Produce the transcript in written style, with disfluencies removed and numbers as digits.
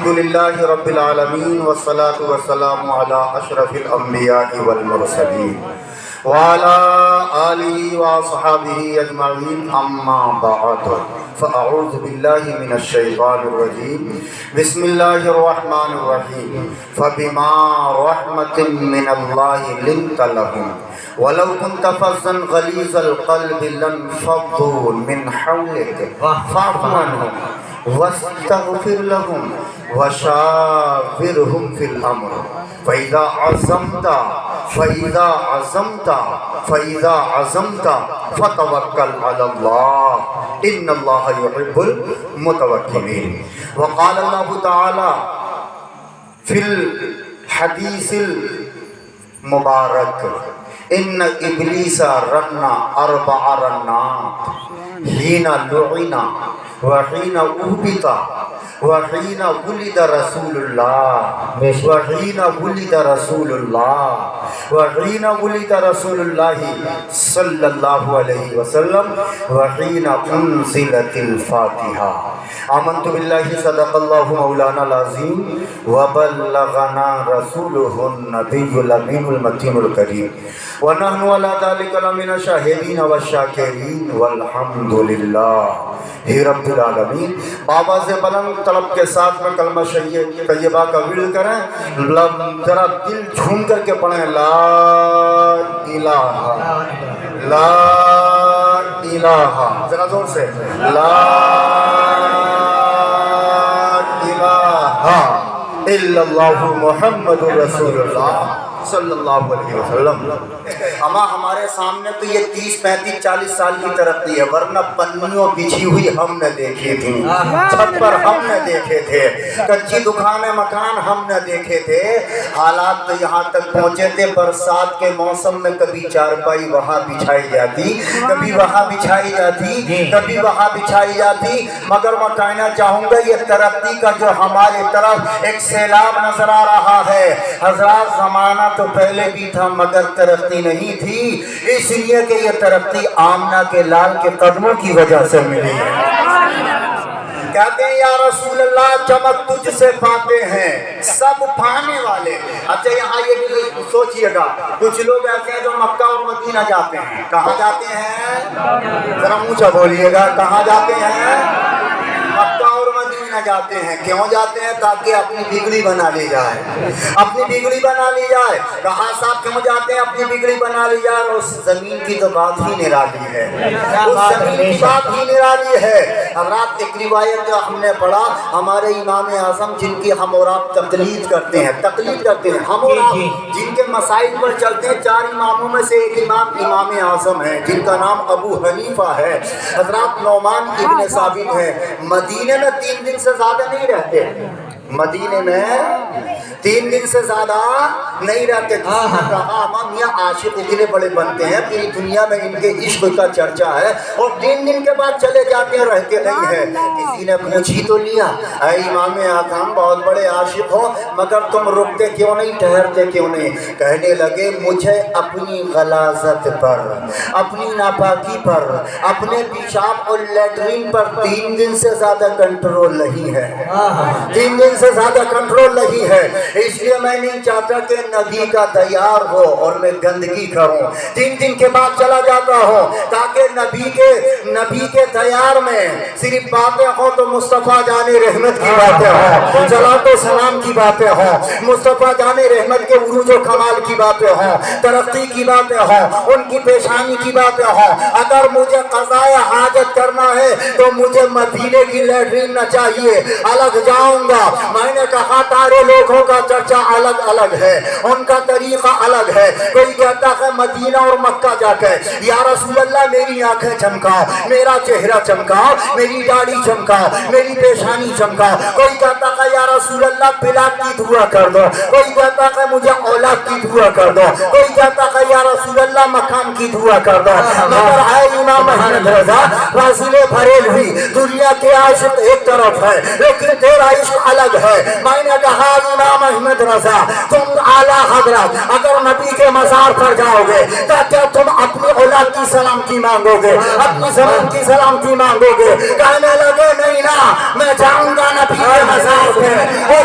الحمدللہ رب العالمین والصلاة والسلام علی اشرف الانبیاء والمرسلین وعلى آلہ واصحابہ اجمعین اما بعد فاعوذ باللہ من الشیطان الرجیم بسم اللہ الرحمن الرحیم فبما رحمت من اللہ لنت لهم ولو كنت فظا غلیظ القلب لانفضوا من حولك فاعف عنهم واستغفر لهم وشاورهم في الأمر فإذا عزمت فتوكل على الله إن الله يحب المتوكلين. وقال الله تعالى في الحديث المبارك إن إبليس رن 4 رنات حين لعن وحين أهبط وحين ولد رسول الله وحين ولد رسول الله وحين ولد رسول الله صلى الله عليه وسلم وحين أنزلت الفاتحة. آمنت بالله صدق الله مولانا العظيم وبلغنا رسوله النبي الأمين المتين الكريم ونحن على ذلك لمن الشاهدين والشاكرين والحمد لله رب العالمین. بابا سے بلند طلب کے ساتھ میں کلمہ طیبہ کا ورد کریں، ذرا دل جھوم کر کے پڑھیں لا الہ لا الہ، ذرا زور سے لا الہ الا اللہ محمد رسول اللہ صلی اللہ علیہ وسلم. اما ہمارے سامنے تو یہ 30 35 40 سال کی ترقی ہے، ورنہ پنیوں بچھی ہوئی ہم نے دیکھی تھی، چھت پر ہم نے دیکھے تھے، کچی دکانیں مکان ہم نے دیکھے تھے. حالات تو یہاں تک پہنچے تھے برسات کے موسم میں کبھی چارپائی وہاں بچھائی جاتی، کبھی وہاں بچھائی جاتی، کبھی وہاں بچھائی جاتی. مگر میں کہنا چاہوں گا یہ ترقی کا جو ہمارے طرف ایک سیلاب نظر آ رہا ہے، حضرات زمانہ تو پہلے بھی تھا مگر ترقی نہیں تھی، اس لیے کہ یہ ترقی آمنہ کے لال کے قدموں کی وجہ سے ملی ہے. کہتے ہیں یا رسول اللہ چمک تجھ سے پاتے ہیں سب پانے والے. اچھا یہاں یہ بھی سوچئے گا، کچھ لوگ ایسے ہیں جو مکہ اور مدینہ جاتے ہیں. کہاں جاتے ہیں؟ ذرا اونچا بولیے گا. کہاں جاتے ہیں؟ مکہ اور مدینہ جاتے ہیں. کیوں جاتے ہیں؟ تاکہ اپنی بگڑی بنا لی جائے، اپنی بگڑی بنا لی جائے. کہاں صاحب کیوں جاتے ہیں؟ اپنی بگڑی بنا لی جائے. اور اس زمین کی تو بات ہی نرالی ہے، اس زمین کی بات ہی نرالی ہے. حضرات ایک روایت جو ہم نے پڑھا، ہمارے امام اعظم جن کی ہم اور آپ تقلید کرتے ہیں، ہم اور آپ جن کے مسائل پر چلتے ہیں، 4 اماموں میں سے ایک امام اعظم ہے جن کا نام ابو حنیفہ ہے. حضرات نعمان ابن ثابت ہے. مدینے میں 3 دن سے زیادہ نہیں رہتے، مدینے میں 3 دن سے زیادہ نہیں رہتے. کہا میاں عاشق اتنے بڑے بنتے ہیں پوری دنیا میں ان کے عشق کا چرچا ہے اور 3 دن کے بعد چلے جاتے ہیں، رہتے نہیں ہیں. کسی نے پوچھ ہی تو لیا اے امام اعظم بہت بڑے عاشق ہو مگر تم رکتے کیوں نہیں، ٹھہرتے کیوں نہیں؟ کہنے لگے مجھے اپنی غلاظت پر، اپنی ناپاکی پر، اپنے پیشاب اور لیٹرین پر 3 دن سے زیادہ کنٹرول نہیں ہے، 3 دن سے زیادہ کنٹرول نہیں ہے. اس لیے میں نہیں چاہتا کہ نبی کا تیار ہو اور میں گندگی کروں. 3 دن کے بعد چلا جاتا ہوں تاکہ نبی کے تیار میں صرف باتیں ہوں تو مصطفیٰ جان رحمت کی باتیں ہوں، صلاۃ و سلام کی باتیں ہوں، مصطفیٰ جان رحمت کے عروج و کمال کی باتیں ہوں، ترقی کی باتیں ہوں، ان کی پیشانی کی باتیں ہوں. اگر مجھے قضاء حاجت کرنا ہے تو مجھے مدینے کی لیٹرین نہ چاہیے، الگ جاؤں گا. میں نے کہا سارے لوگوں کا چرچا الگ الگ ہے، ان کا طریقہ الگ ہے. کوئی کہتا ہے مدینہ اور مکہ جا کے یا رسول اللہ میری آنکھیں چمکاؤ، میرا چہرہ چمکاؤ، میری داڑھی چمکاؤ، میری پیشانی چمکاؤ. کوئی کہتا ہے یا رسول اللہ بلاد کی دعا کر دو، کوئی کہتا ہے مجھے اولاد کی دعا کر دو، کوئی کہتا ہے یا رسول اللہ مکان کی دعا کر دو. مگر اے امام احمد رضا فاصلے بھرے ہوئی دنیا کے عاشق ایک طرف ہے لیکن تیرا عشق الگ ہے. میں نے کہا امام احمد رضا تم اعلیٰ حضرت اگر نبی کے مزار پر جاؤ گے تو کیا تم اپنی اولاد کی سلامتی مانگو گے، اپنی زمان کی سلامتی مانگو گے؟ کہنے لگے نہیں نا، میں جاؤں گا نبی کے مزار پہ اور